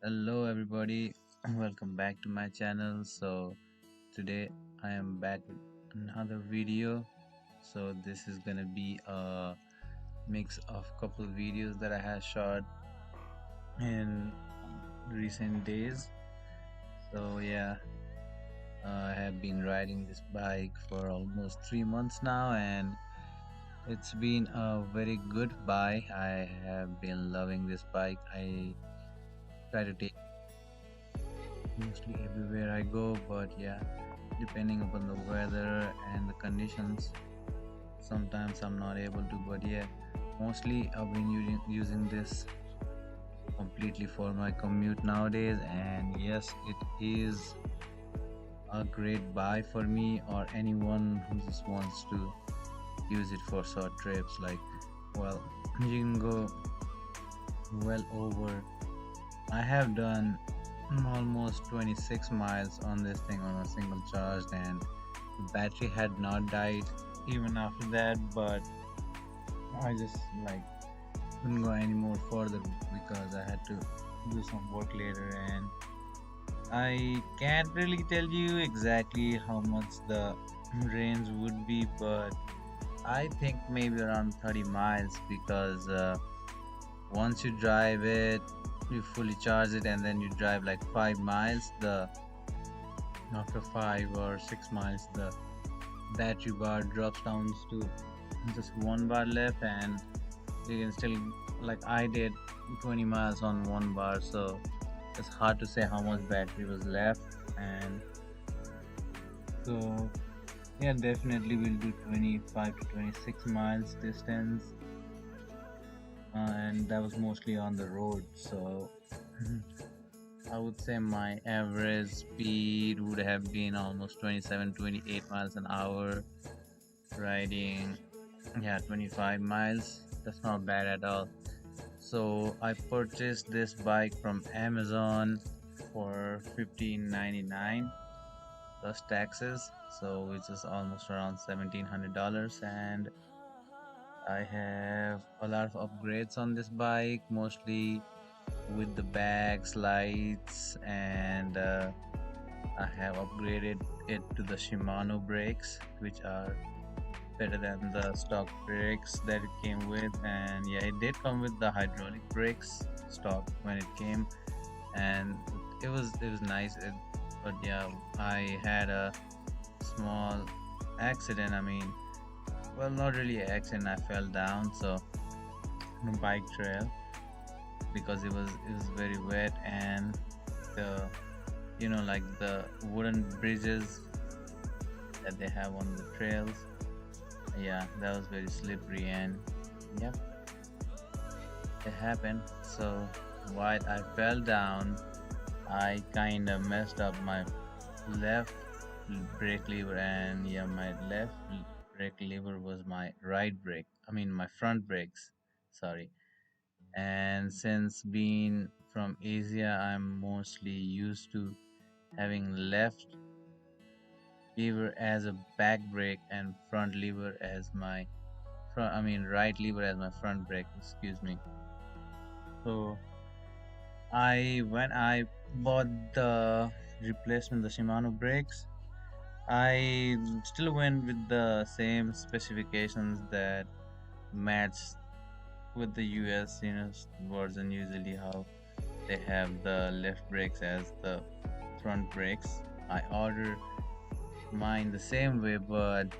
Hello everybody, welcome back to my channel. So today I am back with another video. So this is gonna be a mix of couple videos that I have shot in recent days. So yeah, I have been riding this bike for almost 3 months now, and it's been a very good bike. I have been loving this bike. I try to take mostly everywhere I go, but yeah, depending upon the weather and the conditions, sometimes I'm not able to. But yeah, mostly I've been using this completely for my commute nowadays, and yes, it is a great buy for me or anyone who just wants to use it for short trips. Like, well, you can go well over. I have done almost 26 miles on this thing on a single charge, and the battery had not died even after that, but I just like couldn't go any more further because I had to do some work later, and I can't really tell you exactly how much the range would be, but I think maybe around 30 miles because once you drive it, you fully charge it, and then you drive like 5 miles. The After 5 or 6 miles, the battery bar drops down to just 1 bar left, and you can still, like I did, 20 miles on 1 bar. So it's hard to say how much battery was left. And so yeah, definitely we'll do 25 to 26 miles distance, and that was mostly on the road. So I would say my average speed would have been almost 27, 28 miles an hour riding. Yeah, 25 miles. That's not bad at all. So I purchased this bike from Amazon for 15.99 plus taxes, so which is almost around $1,700. And I have a lot of upgrades on this bike, mostly with the bags, lights, and I have upgraded it to the Shimano brakes, which are better than the stock brakes that it came with. And yeah, it did come with the hydraulic brakes stock when it came, and it was nice. But yeah, I had a small accident. I mean, well, not really an accident. I fell down, so on a bike trail, because it was very wet, and the like the wooden bridges that they have on the trails, yeah, that was very slippery. And yep, it happened. So while I fell down, I kind of messed up my left brake lever, and yeah, my left brake lever was my right brake, I mean my front brakes, sorry. And since being from Asia, I'm mostly used to having left lever as a back brake and front lever as my front, I mean right lever as my front brake, excuse me. So when I bought the replacement, the Shimano brakes, I still went with the same specifications that match with the US, version. Usually how they have the left brakes as the front brakes. I ordered mine the same way, but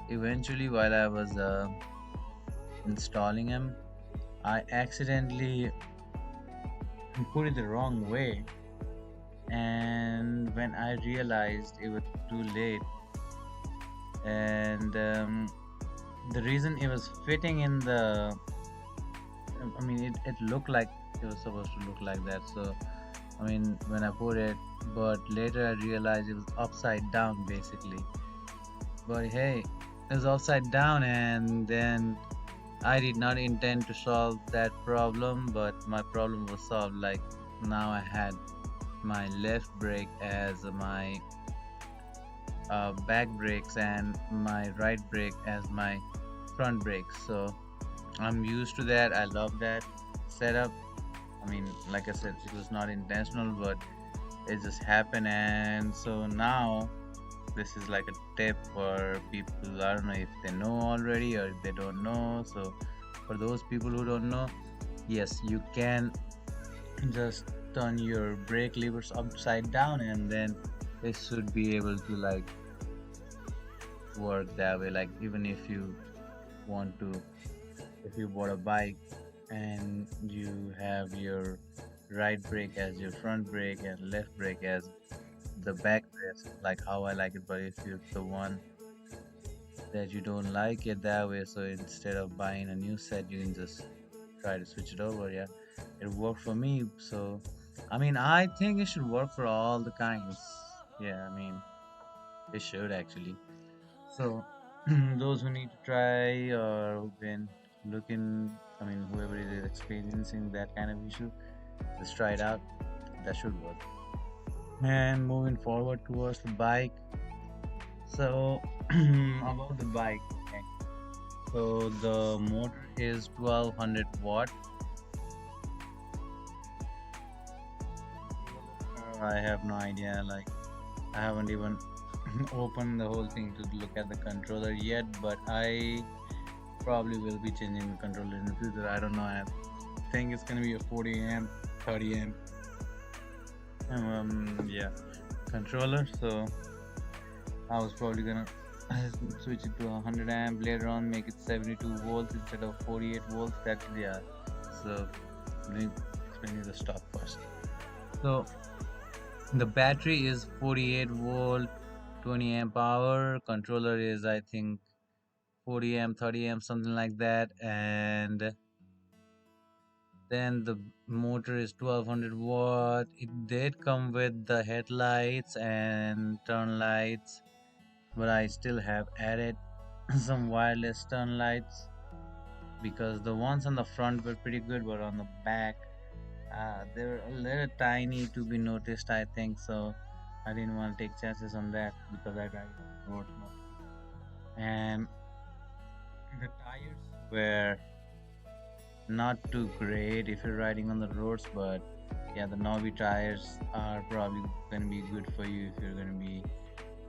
eventually while I was installing them, I accidentally put it the wrong way, and when I realized, it was too late. And the reason it was fitting in the, I mean, it looked like it was supposed to look like that. So I mean, when I put it, but later I realized it was upside down basically. But hey, it was upside down, and then I did not intend to solve that problem, but my problem was solved. Like, now I had my left brake as my back brakes, and my right brake as my front brakes. So I'm used to that. I love that setup. I mean, like I said, it was not intentional, but it just happened. And so now this is like a tip for people. I don't know if they know already or if they don't know. So for those people who don't know, yes, you can just turn your brake levers upside down, and then it should be able to like work that way. Like even if you want to, if you bought a bike and you have your right brake as your front brake and left brake as the back brake, like how I like it. But if you're the one that you don't like it that way, so instead of buying a new set, you can just try to switch it over. Yeah, it worked for me. So I mean, I think it should work for all the kinds. Yeah, I mean, it should actually. So those who need to try or who've been looking, I mean, whoever is experiencing that kind of issue, just try it out. That should work. And moving forward towards the bike. So about the bike, okay. So the motor is 1200 watt. I have no idea. Like I haven't even opened the whole thing to look at the controller yet, but I probably will be changing the controller in the future. I don't know. I think it's gonna be a 40 amp, 30 amp, yeah, controller. So I was probably gonna switch it to 100 amp later on, make it 72 volts instead of 48 volts. That yeah. So let me explain you the stock first. So the battery is 48 volt, 20 amp hour. Controller is I think 40 amp, 30 amp, something like that, and then the motor is 1200 watt. It did come with the headlights and turn lights, but I still have added some wireless turn lights because the ones on the front were pretty good, but on the back, they're a little tiny to be noticed, I think. So I didn't want to take chances on that because I drive on roads mostly. And the tires were not too great if you're riding on the roads, but yeah, the Novi tires are probably gonna be good for you if you're gonna be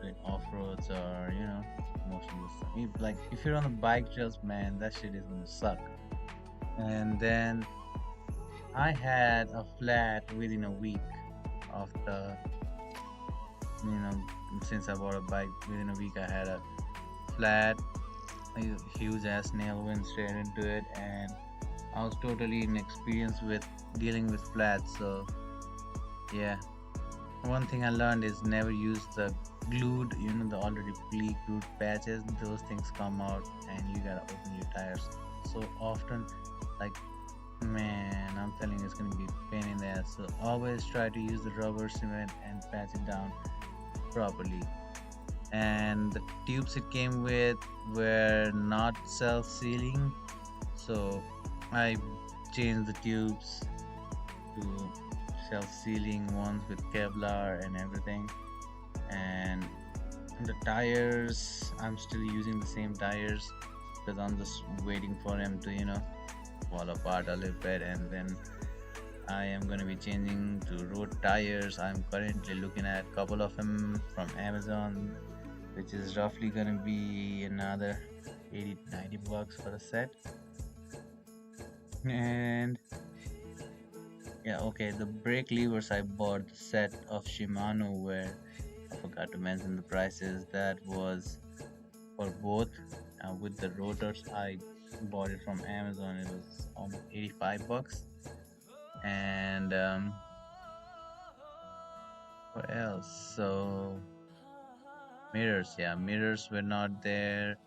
doing off-roads or most of the stuff. Like if you're on the bike trails, man, that shit is gonna suck. And then I had a flat within a week of the you know since I bought a bike. Within a week I had a flat, a huge ass nail went straight into it, and I was totally inexperienced with dealing with flats. So yeah, one thing I learned is never use the glued, the already pre-glued patches. Those things come out and you gotta open your tires so often. Like, man, I'm telling you, it's gonna be a pain in the ass. So always try to use the rubber cement and patch it down properly. And the tubes it came with were not self-sealing, so I changed the tubes to self-sealing ones with Kevlar and everything. And the tires, I'm still using the same tires because I'm just waiting for them to fall apart a little bit, and then I am going to be changing to road tires. I'm currently looking at a couple of them from Amazon, which is roughly going to be another 80 to 90 bucks for a set. And yeah, okay, the brake levers, I bought the set of Shimano, where I forgot to mention the prices. That was for both. With the rotors, I bought it from Amazon. It was almost 85 bucks. And what else? So mirrors, yeah, mirrors were not there.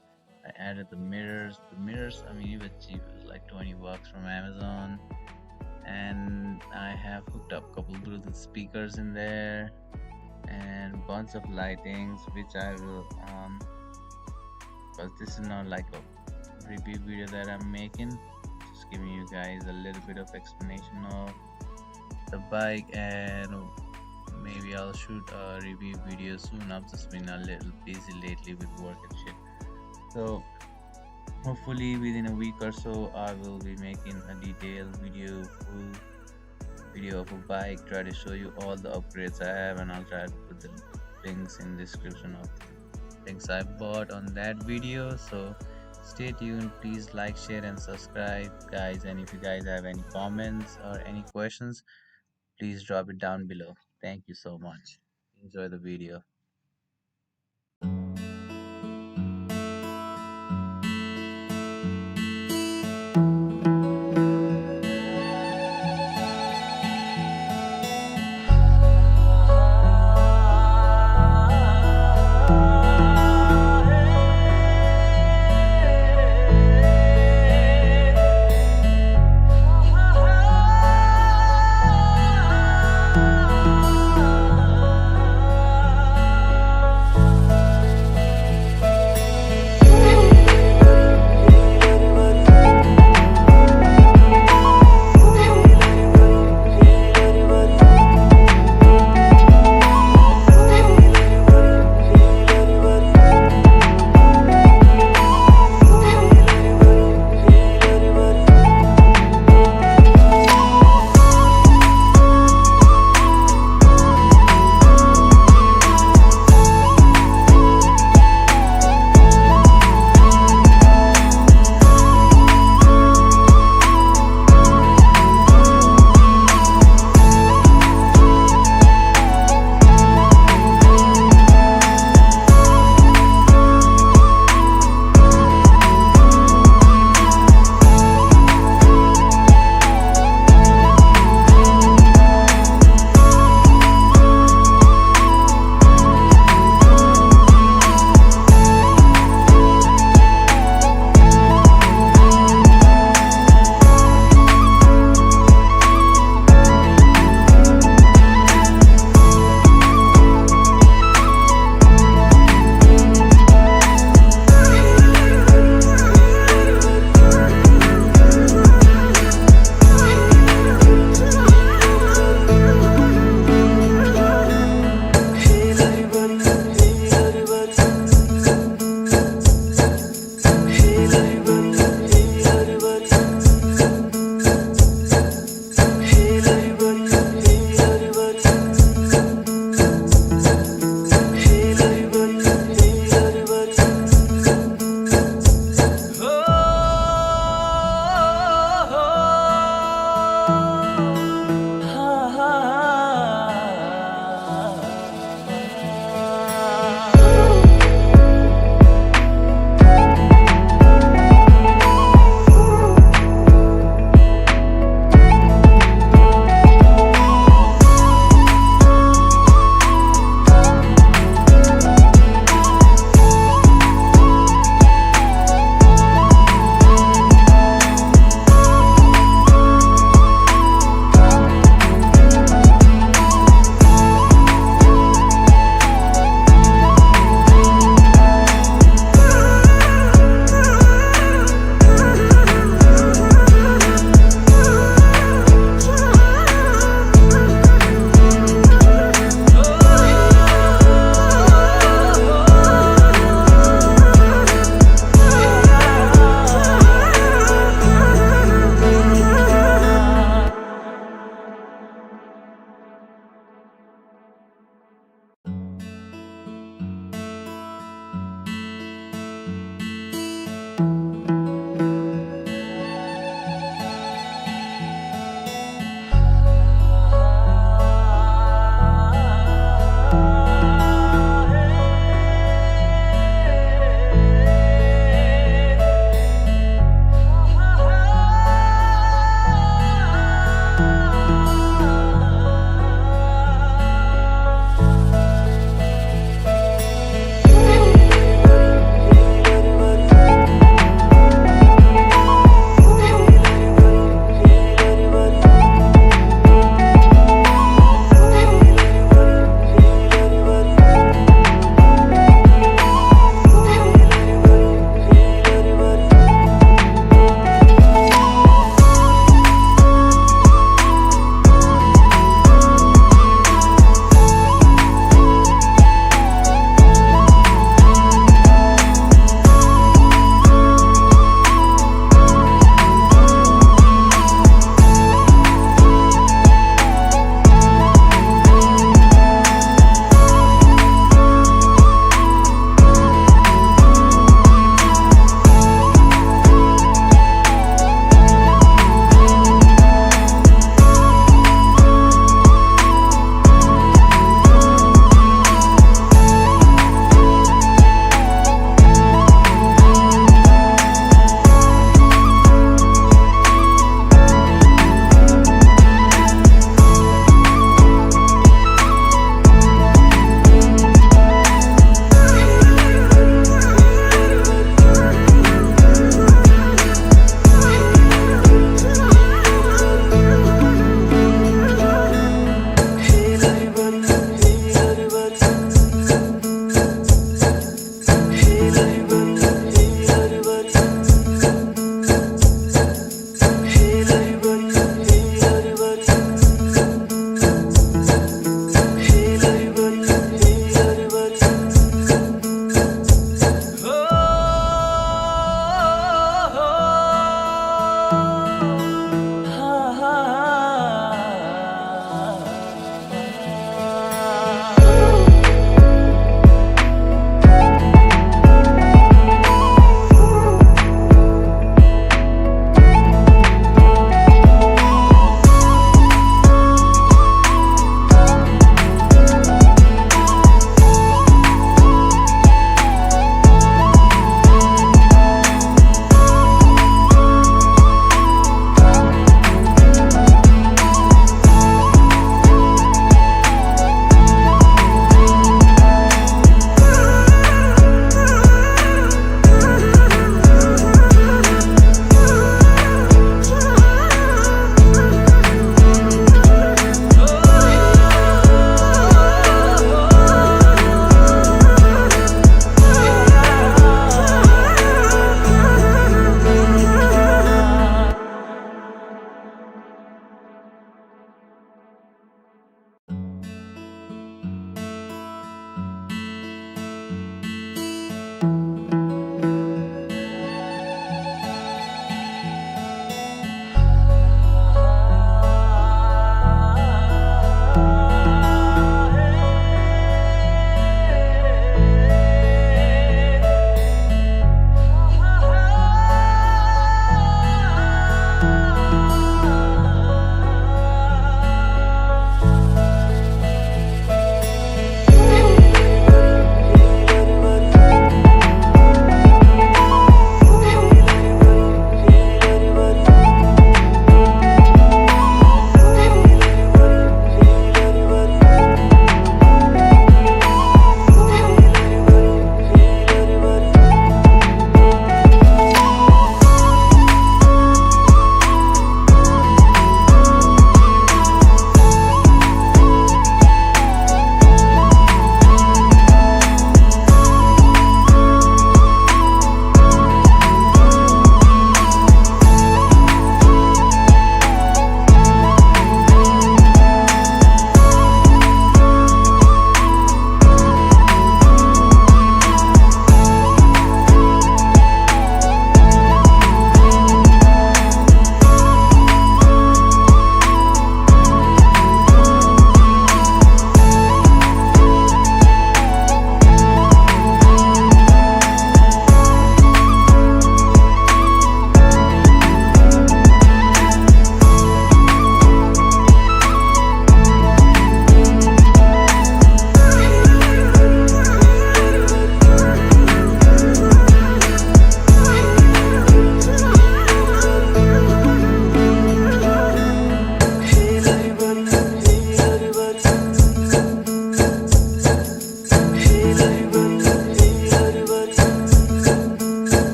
I added the mirrors. The mirrors, I mean, it was cheap. It was like 20 bucks from Amazon. And I have hooked up a couple Bluetooth speakers in there and bunch of lightings, which I will because this is not like a review video that I'm making, just giving you guys a little bit of explanation of the bike, and maybe I'll shoot a review video soon. I've just been a little busy lately with work and shit, so hopefully within a week or so I will be making a detailed video, full video of a bike, try to show you all the upgrades I have, and I'll try to put the links in description of the things I bought on that video. So stay tuned, please like, share and subscribe guys, and if you guys have any comments or any questions, please drop it down below. Thank you so much. Enjoy the video.